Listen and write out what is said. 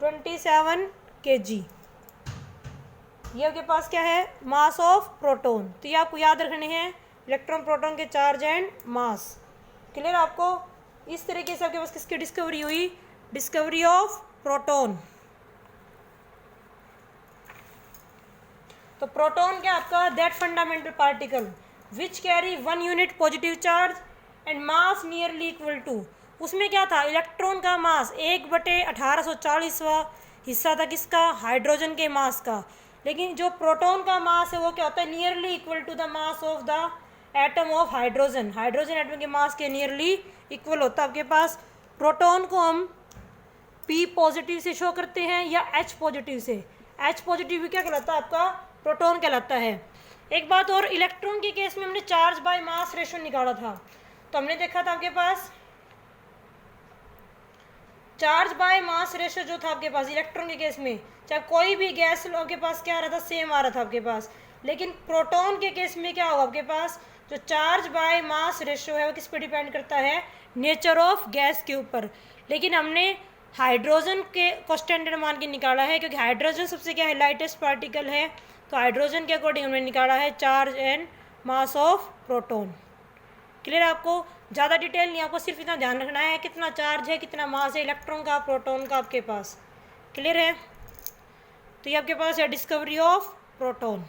27 kg। ये आपके पास क्या है, मास ऑफ प्रोटॉन। तो ये आपको याद रखने हैं इलेक्ट्रॉन प्रोटॉन के चार्ज एंड मास। क्लियर आपको? इस तरीके से आपके पास किसकी डिस्कवरी हुई, डिस्कवरी ऑफ प्रोटॉन। तो प्रोटॉन क्या आपका, that fundamental particle which carry 1 unit positive charge and mass nearly equal to. उसमें क्या था, इलेक्ट्रॉन का मास 1/1840वां हिस्सा था किसका, हाइड्रोजन के मास का। लेकिन जो प्रोटॉन का मास है वो क्या होता है, nearly equal to the mass of the atom of hydrogen. Hydrogen atom के मास के नियरली इक्वल होता है आपके पास। प्रोटॉन को हम P पॉजिटिव से शो करते हैं या H पॉजिटिव से। H पॉजिटिव भी क्या कहलाता है आपका, प्रोटॉन कहलाता है। एक बात और, इलेक्ट्रॉन के केस में हमने चार्ज बाय मास रेशो निकाला था। तो हमने देखा था आपके पास चार्ज बाय मास रेशो जो था आपके पास इलेक्ट्रॉन के केस में, चाहे कोई भी गैस आपके पास क्या आ रहा था, सेम आ रहा था आपके पास। लेकिन प्रोटॉन के केस में क्या होगा आपके पास, जो चार्ज बाय मास रेशो है वो किस पे डिपेंड करता है, नेचर ऑफ गैस के ऊपर। लेकिन हमने हाइड्रोजन के को स्टैंडर्ड मान के निकाला है, क्योंकि हाइड्रोजन सबसे क्या है, लाइटेस्ट पार्टिकल है। तो हाइड्रोजन के अकॉर्डिंग हमने निकाला है charge and mass of proton. Clear आपको? ज़्यादा डिटेल नहीं, आपको सिर्फ इतना ध्यान रखना है कितना चार्ज है, कितना मास है इलेक्ट्रॉन का, प्रोटॉन का आपके पास। क्लियर है? तो ये आपके पास है डिस्कवरी ऑफ प्रोटॉन।